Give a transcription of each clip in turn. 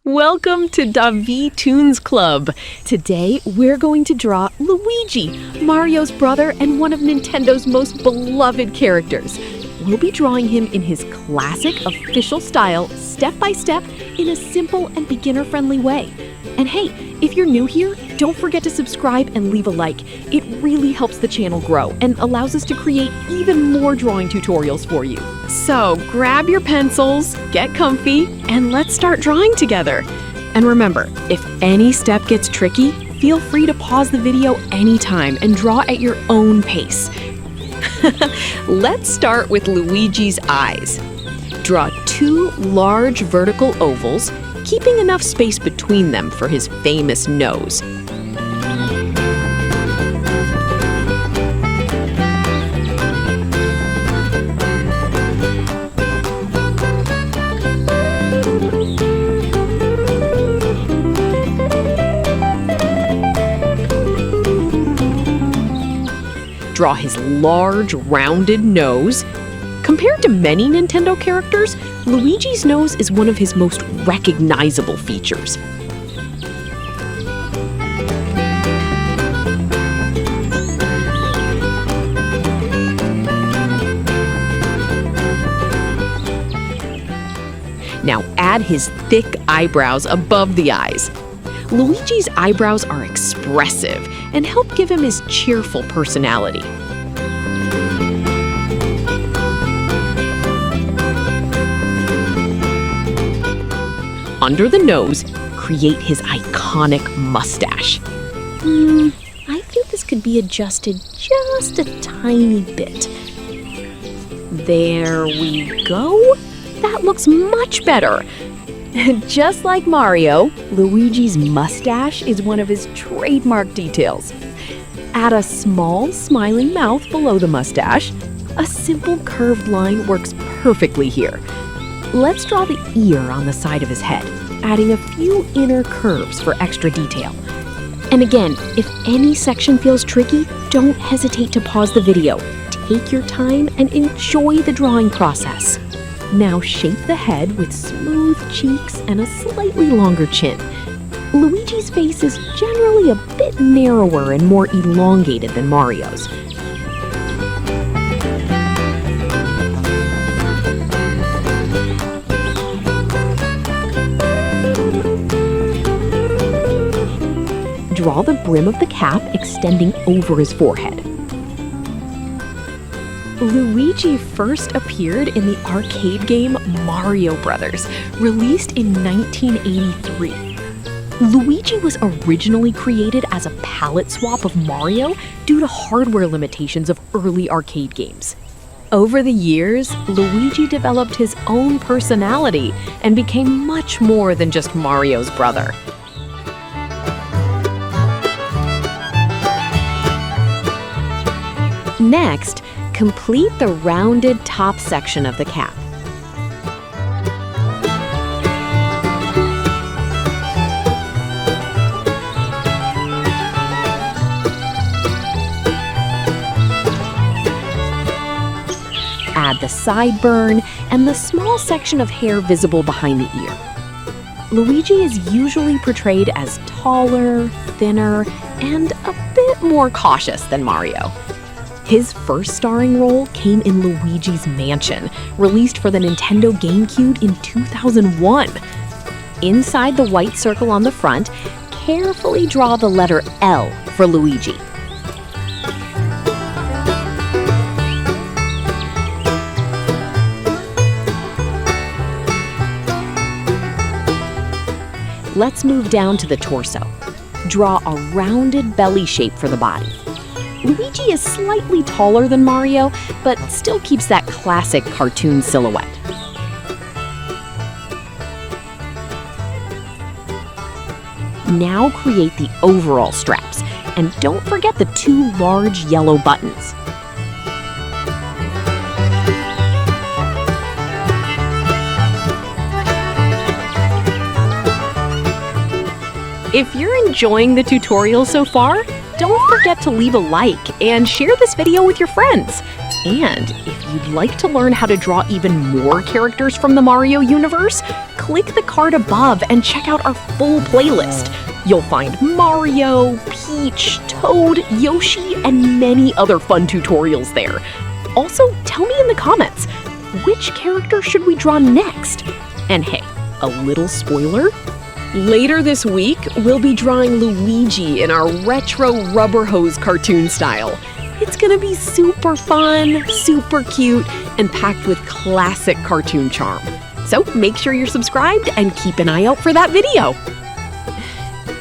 Welcome to Davi Toons Club. Today, we're going to draw Luigi, Mario's brother and one of Nintendo's most beloved characters. We'll be drawing him in his classic official style, step by step, in a simple and beginner-friendly way. And hey, if you're new here, don't forget to subscribe and leave a like. It really helps the channel grow and allows us to create even more drawing tutorials for you. So grab your pencils, get comfy, and let's start drawing together. And remember, if any step gets tricky, feel free to pause the video anytime and draw at your own pace. Let's start with Luigi's eyes. Draw two large vertical ovals, keeping enough space between them for his famous nose. Draw his large, rounded nose. Compared to many Nintendo characters, Luigi's nose is one of his most recognizable features. Now add his thick eyebrows above the eyes. Luigi's eyebrows are expressive and help give him his cheerful personality. Under the nose, create his iconic mustache. I think this could be adjusted just a tiny bit. There we go. That looks much better. Just like Mario, Luigi's mustache is one of his trademark details. Add a small, smiling mouth below the mustache. A simple curved line works perfectly here. Let's draw the ear on the side of his head, adding a few inner curves for extra detail. And again, if any section feels tricky, don't hesitate to pause the video. Take your time and enjoy the drawing process. Now shape the head with smooth cheeks and a slightly longer chin. Luigi's face is generally a bit narrower and more elongated than Mario's. Draw the brim of the cap extending over his forehead. Luigi first appeared in the arcade game Mario Brothers, released in 1983. Luigi was originally created as a palette swap of Mario due to hardware limitations of early arcade games. Over the years, Luigi developed his own personality and became much more than just Mario's brother. Next, complete the rounded top section of the cap. Add the sideburn and the small section of hair visible behind the ear. Luigi is usually portrayed as taller, thinner, and a bit more cautious than Mario. His first starring role came in Luigi's Mansion, released for the Nintendo GameCube in 2001. Inside the white circle on the front, carefully draw the letter L for Luigi. Let's move down to the torso. Draw a rounded belly shape for the body. Luigi is slightly taller than Mario, but still keeps that classic cartoon silhouette. Now create the overall straps, and don't forget the two large yellow buttons. If you're enjoying the tutorial so far, don't forget to leave a like and share this video with your friends. And if you'd like to learn how to draw even more characters from the Mario universe, click the card above and check out our full playlist. You'll find Mario, Peach, Toad, Yoshi, and many other fun tutorials there. Also, tell me in the comments, which character should we draw next? And hey, a little spoiler? Later this week, we'll be drawing Luigi in our retro rubber hose cartoon style. It's gonna be super fun, super cute, and packed with classic cartoon charm. So make sure you're subscribed and keep an eye out for that video.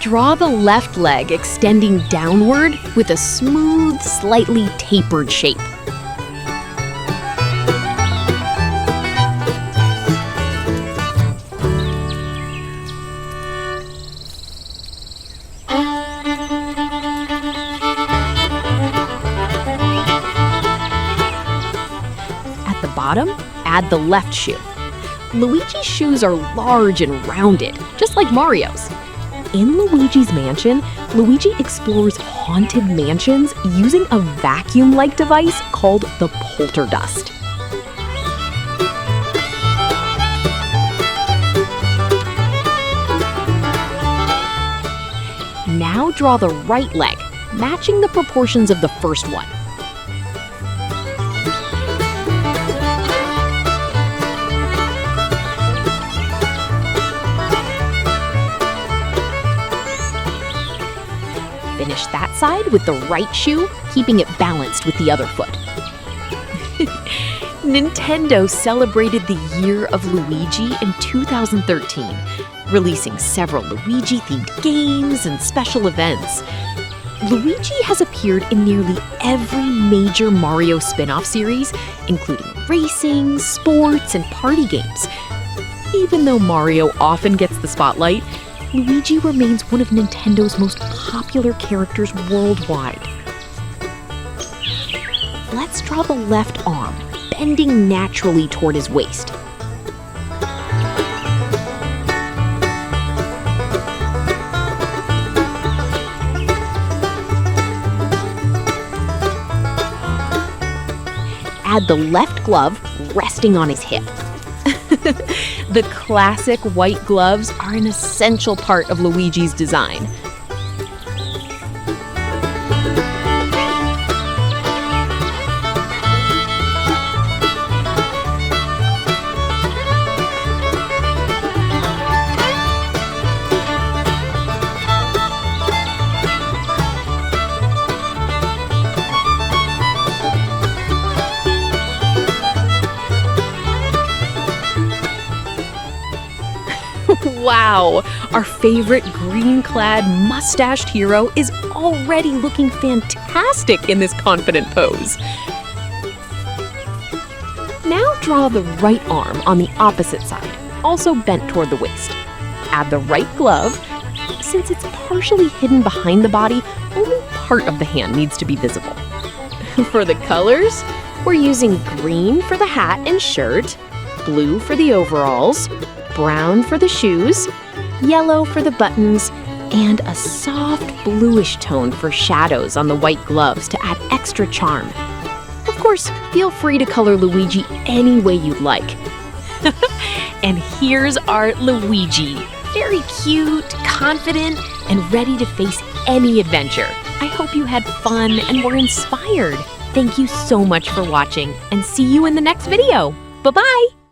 Draw the left leg extending downward with a smooth, slightly tapered shape. At the bottom, add the left shoe. Luigi's shoes are large and rounded, just like Mario's. In Luigi's mansion, Luigi explores haunted mansions using a vacuum-like device called the poltergust. Now draw the right leg, matching the proportions of the first one. Finish that side with the right shoe, keeping it balanced with the other foot. Nintendo celebrated the Year of Luigi in 2013, releasing several Luigi-themed games and special events. Luigi has appeared in nearly every major Mario spin-off series, including racing, sports, and party games. Even though Mario often gets the spotlight, Luigi remains one of Nintendo's most popular characters worldwide. Let's draw the left arm, bending naturally toward his waist. Add the left glove resting on his hip. The classic white gloves are an essential part of Luigi's design. Wow! Our favorite green-clad, mustached hero is already looking fantastic in this confident pose. Now draw the right arm on the opposite side, also bent toward the waist. Add the right glove. Since it's partially hidden behind the body, only part of the hand needs to be visible. For the colors, we're using green for the hat and shirt, blue for the overalls, brown for the shoes, yellow for the buttons, and a soft bluish tone for shadows on the white gloves to add extra charm. Of course, feel free to color Luigi any way you'd like. And here's our Luigi. Very cute, confident, and ready to face any adventure. I hope you had fun and were inspired. Thank you so much for watching, and see you in the next video. Bye-bye!